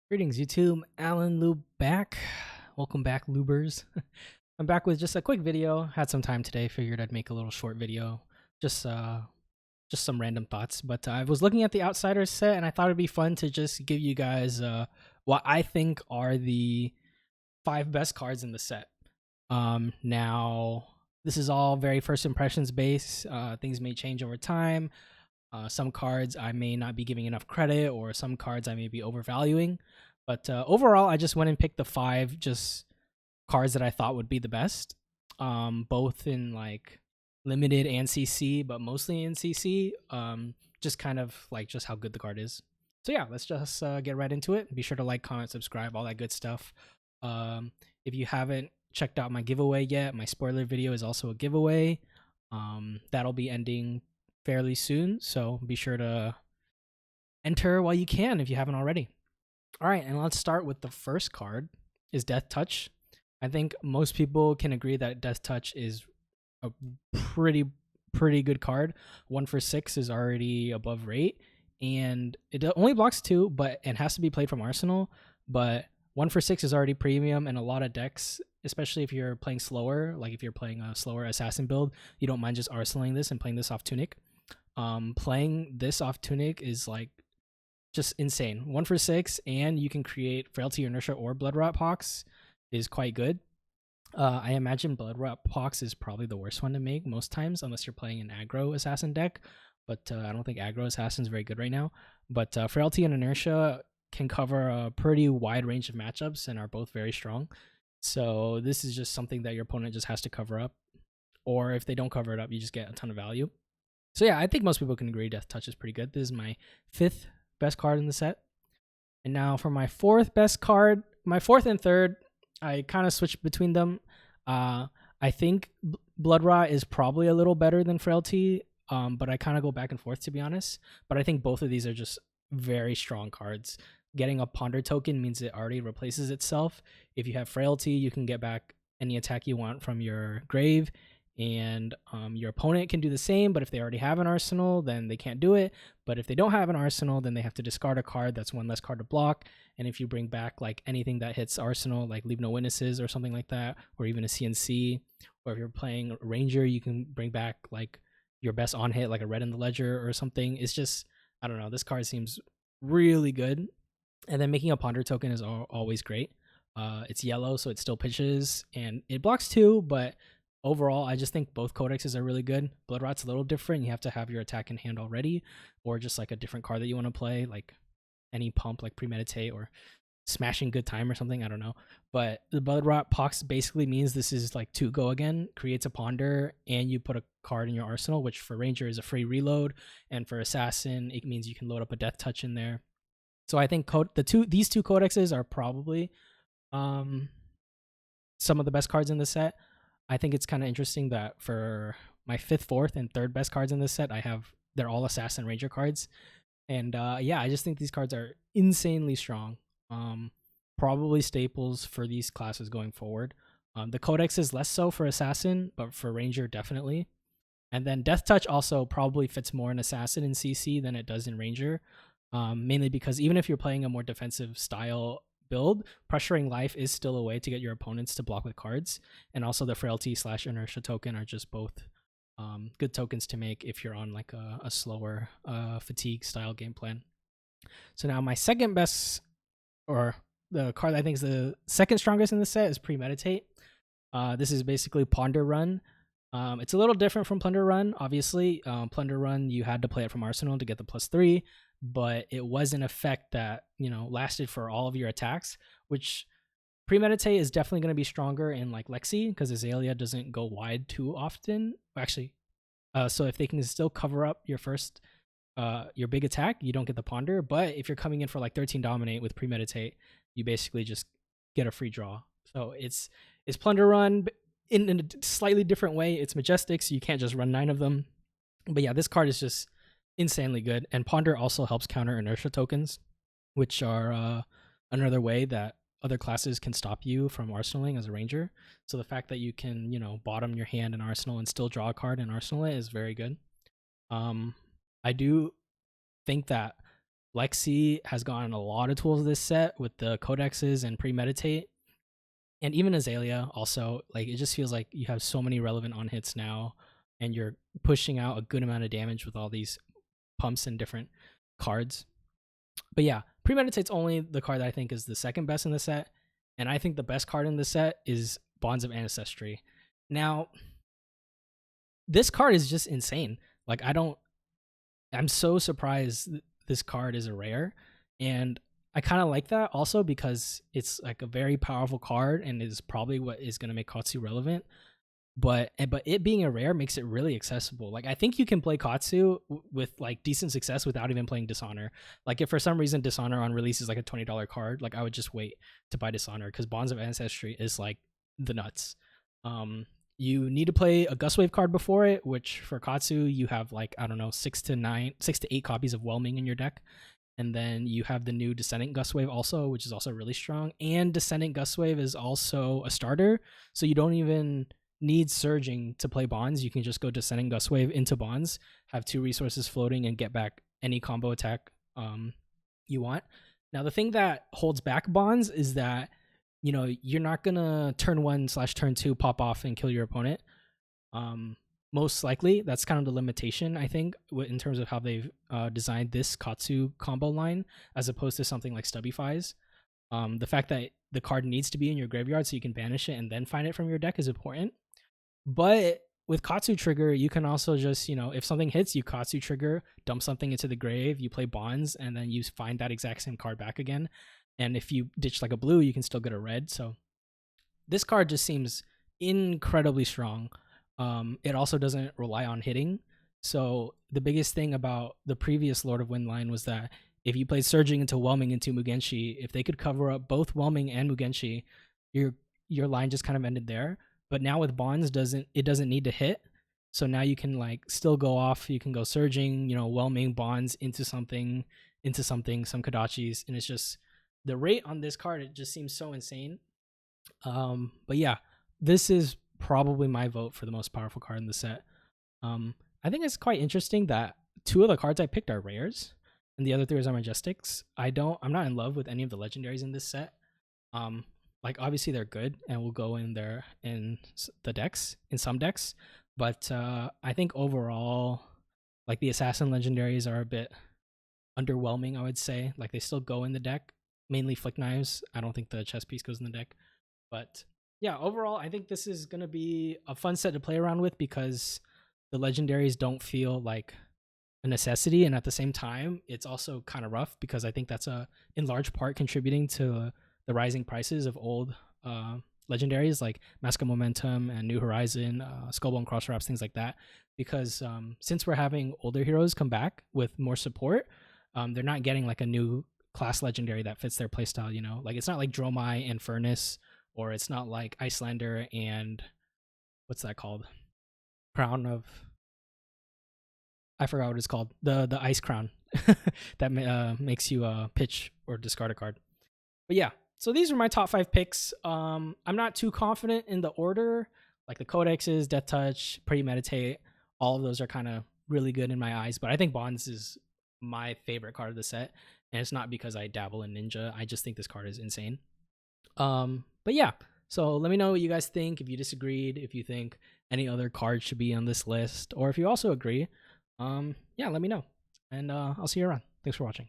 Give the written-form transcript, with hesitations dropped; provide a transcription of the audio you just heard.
Greetings, YouTube. Alan Lube back. Welcome back, Lubers. I'm back with just a quick video. Had some time today. Figured I'd make a little short video. Just some random thoughts. But I was looking at the Outsiders set, and I thought it'd be fun to just give you guys what I think are the 5 best cards in the set. Now, this is all very first impressions based. Things may change over time. Some cards I may not be giving enough credit, or some cards I may be overvaluing. But overall, I just went and picked the 5 just cards that I thought would be the best, both in like limited and CC, but mostly in CC. Just kind of like just how good the card is. So yeah, let's just get right into it. Be sure to like, comment, subscribe, all that good stuff. If you haven't checked out my giveaway yet, my spoiler video is also a giveaway. That'll be ending fairly soon, so be sure to enter while you can if you haven't already. All right, and let's start with the first card is Death Touch. I think most people can agree that Death Touch is a pretty good card. 1 for 6 is already above rate, and it only blocks 2, but it has to be played from Arsenal. But 1 for 6 is already premium, and a lot of decks, especially if you're playing slower, like if you're playing a slower assassin build, you don't mind just arsenaling this and playing this off Tunic. Playing this off Tunic is like just insane. 1 for 6, and you can create Frailty, Inertia, or Blood Rot Pox is quite good. I imagine Blood Rot Pox is probably the worst one to make most times, unless you're playing an aggro assassin deck. But I don't think aggro assassin is very good right now. But Frailty and Inertia can cover a pretty wide range of matchups and are both very strong. So this is just something that your opponent just has to cover up. Or if they don't cover it up, you just get a ton of value. So yeah, I think most people can agree Death Touch is pretty good. This is my 5th best card in the set. And now for my 4th best card, my 4th and 3rd, I kind of switched between them. I think Blood Rot is probably a little better than Frailty, but I kind of go back and forth, to be honest. But I think both of these are just very strong cards. Getting a Ponder token means it already replaces itself. If you have Frailty, you can get back any attack you want from your grave, and your opponent can do the same, but if they already have an arsenal, then they can't do it. But if they don't have an arsenal, then they have to discard a card. That's 1 less card to block. And if you bring back like anything that hits arsenal, like Leave No Witnesses or something like that, or even a CNC, or if you're playing Ranger, you can bring back like your best on hit, like a Red in the Ledger or something. It's just, I don't know, this card seems really good. And then making a Ponder token is always great. It's yellow, so it still pitches, and it blocks 2, but overall, I just think both codexes are really good. Blood Rot's a little different. You have to have your attack in hand already, or just like a different card that you want to play, like any pump, like Premeditate or Smashing Good Time or something. I don't know. But the Blood Rot Pox basically means this is like 2 go again, creates a Ponder, and you put a card in your arsenal, which for Ranger is a free reload, and for Assassin, it means you can load up a Death Touch in there. So I think these two codexes are probably some of the best cards in the set. I think it's kind of interesting that for my 5th, 4th, and 3rd best cards in this set, they're all Assassin Ranger cards. And yeah, I just think these cards are insanely strong. Probably staples for these classes going forward. The Codex is less so for Assassin, but for Ranger, definitely. And then Death Touch also probably fits more in Assassin in CC than it does in Ranger. Mainly because even if you're playing a more defensive style build, pressuring life is still a way to get your opponents to block with cards, and also the Frailty / Inertia token are just both good tokens to make if you're on like a slower fatigue style game plan. So now my second best, or the card I think is the second strongest in the set, is Premeditate. This is basically Ponder Run. It's a little different from Plunder Run, obviously. Plunder Run, you had to play it from Arsenal to get the +3, but it was an effect that, lasted for all of your attacks, which Premeditate is definitely going to be stronger in like Lexi, because Azalea doesn't go wide too often. Actually, so if they can still cover up your first, your big attack, you don't get the Ponder. But if you're coming in for like 13 Dominate with Premeditate, you basically just get a free draw. So it's Plunder Run in a slightly different way. It's Majestic, so you can't just run 9 of them. But yeah, this card is just insanely good. And Ponder also helps counter Inertia tokens, which are another way that other classes can stop you from arsenaling as a Ranger. So the fact that you can, bottom your hand in Arsenal and still draw a card in Arsenal is very good. I do think that Lexi has gotten a lot of tools this set with the codexes and Premeditate, and even Azalea also. Like, it just feels like you have so many relevant on hits now, and you're pushing out a good amount of damage with all these pumps and different cards. But yeah, Premeditate's only the card that I think is the second best in the set, and I think the best card in the set is Bonds of Ancestry. Now, this card is just insane. Like, I'm so surprised this card is a rare, and I kind of like that also because it's like a very powerful card and is probably what is going to make Katsu relevant. But it being a rare makes it really accessible. Like, I think you can play Katsu with like decent success without even playing Dishonor. Like, if for some reason Dishonor on release is like a $20 card, like I would just wait to buy Dishonor because Bonds of Ancestry is like the nuts. You need to play a Gustwave card before it, which for Katsu you have like, I don't know, 6 to 8 copies of Whelming in your deck. And then you have the new Descendant Gustwave also, which is also really strong. And Descendant Gustwave is also a starter, so you don't even need Surging to play Bonds. You can just go Descendant Gustwave into Bonds, have 2 resources floating, and get back any combo attack you want. Now, the thing that holds back Bonds is that, you know, you're not gonna turn 1/turn 2 pop off and kill your opponent. Most likely, that's kind of the limitation, I think, in terms of how they've designed this Katsu combo line, as opposed to something like Stubbyfies. The fact that the card needs to be in your graveyard so you can banish it and then find it from your deck is important. But with Katsu Trigger, you can also just, you know, if something hits, you Katsu Trigger, dump something into the grave, you play Bonds, and then you find that exact same card back again. And if you ditch like a blue, you can still get a red. So this card just seems incredibly strong. It also doesn't rely on hitting. So the biggest thing about the previous Lord of Wind line was that if you played Surging into Whelming into Mugenshi, if they could cover up both Whelming and Mugenshi, your line just kind of ended there. But now with Bonds, it doesn't need to hit. So now you can like still go off. You can go Surging, you know, Whelming, Bonds into something, some Kodachis, and it's just the rate on this card. It just seems so insane. But yeah, this is probably my vote for the most powerful card in the set. I think it's quite interesting that 2 of the cards I picked are rares, and the other 3 are Majestics. I'm not in love with any of the legendaries in this set. Like, obviously they're good and will go in there in the decks, in some decks, but I think overall, like, the Assassin legendaries are a bit underwhelming, I would say. Like, they still go in the deck, mainly Flick Knives. I don't think the chess piece goes in the deck, but yeah, overall, I think this is going to be a fun set to play around with because the legendaries don't feel like a necessity, and at the same time, it's also kind of rough because I think that's in large part contributing to the rising prices of old legendaries like Mask of Momentum and New Horizon, Skullbone Cross Wraps, things like that. Because since we're having older heroes come back with more support, they're not getting like a new class legendary that fits their playstyle, you know? Like, it's not like Dromai and Furnace, or it's not like Icelander and what's that called? Crown of... I forgot what it's called. The Ice Crown that makes you pitch or discard a card. But yeah, so these are my top 5 picks. I'm not too confident in the order. Like the Codexes, Death Touch, Premeditate, all of those are kind of really good in my eyes. But I think Bonds is my favorite card of the set. And it's not because I dabble in Ninja. I just think this card is insane. But yeah, so let me know what you guys think. If you disagreed, if you think any other card should be on this list, or if you also agree, yeah, let me know. And I'll see you around. Thanks for watching.